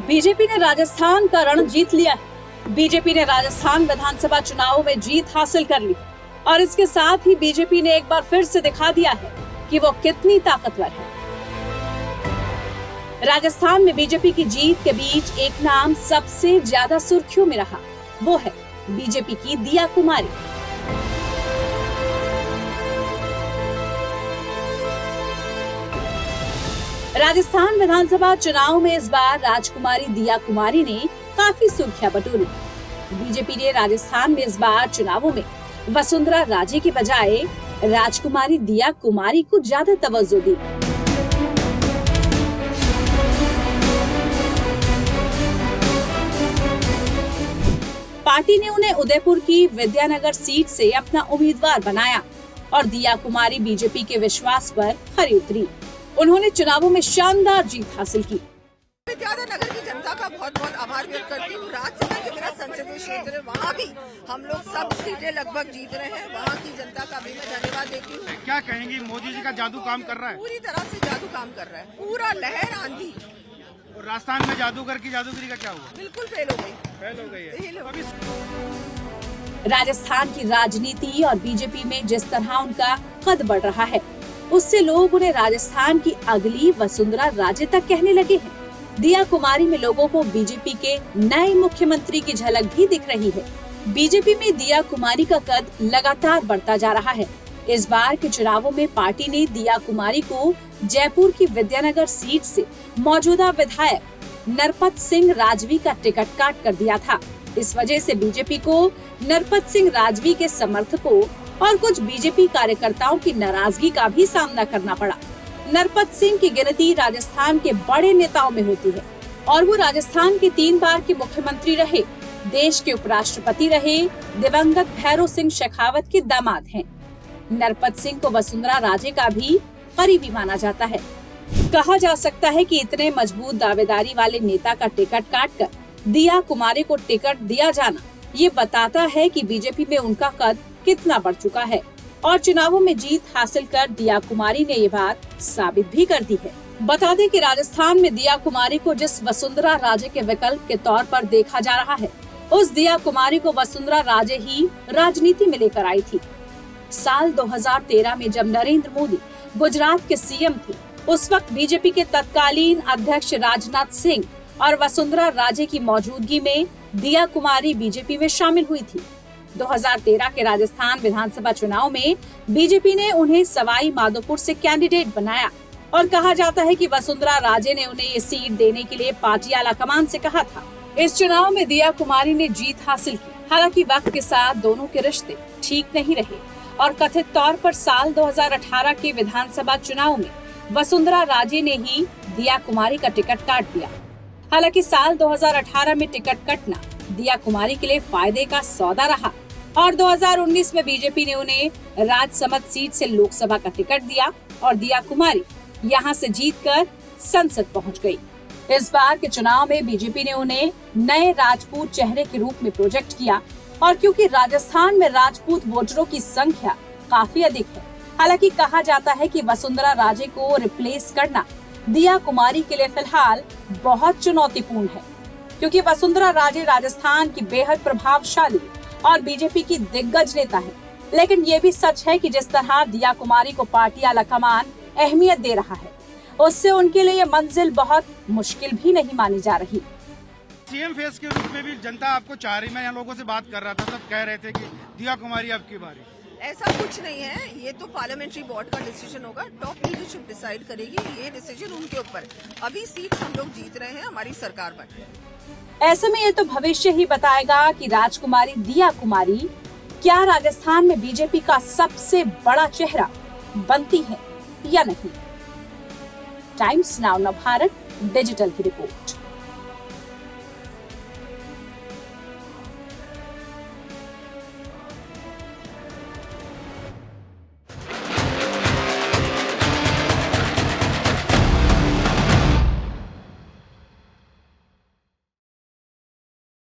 BJP ने राजस्थान का रण जीत लिया है। बीजेपी ने राजस्थान विधानसभा चुनाव में जीत हासिल कर ली और इसके साथ ही बीजेपी ने एक बार फिर से दिखा दिया है कि वो कितनी ताकतवर है। राजस्थान में बीजेपी की जीत के बीच एक नाम सबसे ज्यादा सुर्खियों में रहा, वो है बीजेपी की दिया कुमारी। राजस्थान विधानसभा चुनाव में इस बार राजकुमारी दिया कुमारी ने काफी सुर्खियां बटोरी। बीजेपी ने राजस्थान में इस बार चुनावों में वसुंधरा राजे के बजाय राजकुमारी दिया कुमारी को ज्यादा तवज्जो दी। पार्टी ने उन्हें उदयपुर की विद्यानगर सीट से अपना उम्मीदवार बनाया और दिया कुमारी बीजेपी के विश्वास पर खरी उतरी। उन्होंने चुनावों में शानदार जीत हासिल की। विद्यानगर की जनता का बहुत बहुत आभार व्यक्त करती हूँ। राज्यसभा के मेरा संसदीय क्षेत्र है, वहाँ भी हम लोग सब सीटें लगभग जीत रहे हैं। वहाँ की जनता का भी मैं धन्यवाद देती हूँ। क्या कहेंगी, मोदी जी का जादू काम कर रहा है? पूरी तरह से जादू काम कर रहा है, पूरा लहर आंधी। और राजस्थान में जादूगर की जादूगरी का क्या हुआ? बिल्कुल फेल हो गई है। राजस्थान की राजनीति और बीजेपी में जिस तरह उनका कद बढ़ रहा है, उससे लोग उन्हें राजस्थान की अगली वसुंधरा राजे तक कहने लगे हैं। दिया कुमारी में लोगों को बीजेपी के नए मुख्यमंत्री की झलक भी दिख रही है। बीजेपी में दिया कुमारी का कद लगातार बढ़ता जा रहा है। इस बार के चुनावों में पार्टी ने दिया कुमारी को जयपुर की विद्यानगर सीट से मौजूदा विधायक नरपत सिंह राजवी का टिकट काट कर दिया था। इस वजह से बीजेपी को नरपत सिंह राजवी के समर्थकों और कुछ बीजेपी कार्यकर्ताओं की नाराजगी का भी सामना करना पड़ा। नरपत सिंह की गिनती राजस्थान के बड़े नेताओं में होती है और वो राजस्थान के 3 बार के मुख्यमंत्री रहे, देश के उपराष्ट्रपति रहे, दिवंगत भैरों सिंह शेखावत के दामाद हैं। नरपत सिंह को वसुंधरा राजे का भी करीबी माना जाता है। कहा जा सकता है कि इतने मजबूत दावेदारी वाले नेता का टिकट काटकर दिया कुमारी को टिकट दिया जाना ये बताता है कि बीजेपी में उनका कद कितना बढ़ चुका है और चुनावों में जीत हासिल कर दिया कुमारी ने ये बात साबित भी कर दी है। बता दें कि राजस्थान में दिया कुमारी को जिस वसुंधरा राजे के विकल्प के तौर पर देखा जा रहा है, उस दिया कुमारी को वसुंधरा राजे ही राजनीति में लेकर आई थी। साल 2013 में जब नरेंद्र मोदी गुजरात के सीएम थे, उस वक्त बीजेपी के तत्कालीन अध्यक्ष राजनाथ सिंह और वसुंधरा राजे की मौजूदगी में दिया कुमारी बीजेपी में शामिल हुई थी। 2013 के राजस्थान विधानसभा चुनाव में बीजेपी ने उन्हें सवाई माधोपुर से कैंडिडेट बनाया और कहा जाता है कि वसुंधरा राजे ने उन्हें ये सीट देने के लिए पार्टी आला कमान से कहा था। इस चुनाव में दिया कुमारी ने जीत हासिल की। हालांकि वक्त के साथ दोनों के रिश्ते ठीक नहीं रहे और कथित तौर पर साल 2018 के विधानसभा चुनाव में वसुंधरा राजे ने ही दिया कुमारी का टिकट काट दिया। हालांकि साल 2018 में टिकट कटना दिया कुमारी के लिए फायदे का सौदा रहा और 2019 में बीजेपी ने उन्हें राजसमंद सीट से लोकसभा का टिकट दिया और दिया कुमारी यहां से जीतकर संसद पहुंच गई। इस बार के चुनाव में बीजेपी ने उन्हें नए राजपूत चेहरे के रूप में प्रोजेक्ट किया और क्योंकि राजस्थान में राजपूत वोटरों की संख्या काफी अधिक है, हालांकि कहा जाता है कि वसुंधरा राजे को रिप्लेस करना दिया कुमारी के लिए फिलहाल बहुत चुनौतीपूर्ण है, क्योंकि वसुंधरा राजे राजस्थान की बेहद प्रभावशाली और बीजेपी की दिग्गज नेता है। लेकिन ये भी सच है कि जिस तरह दिया कुमारी को पार्टी आला कमान अहमियत दे रहा है, उससे उनके लिए मंजिल बहुत मुश्किल भी नहीं मानी जा रही। सीएम फेस के रूप में भी जनता आपको चाह रही। मैं यहाँ लोगों से बात कर रहा था, सब कह रहे थे कि दिया कुमारी आपकी बारी। ऐसा कुछ नहीं है, ये तो पार्लियामेंट्री बोर्ड का डिसीजन होगा, टॉप लीडरशिप डिसाइड करेगी। ये डिसीजन उनके ऊपर। अभी सीट हम लोग जीत रहे हैं, हमारी सरकार बन। ऐसे में ये तो भविष्य ही बताएगा कि राजकुमारी दिया कुमारी क्या राजस्थान में बीजेपी का सबसे बड़ा चेहरा बनती है या नहीं। टाइम्स नाउ भारत डिजिटल की रिपोर्ट।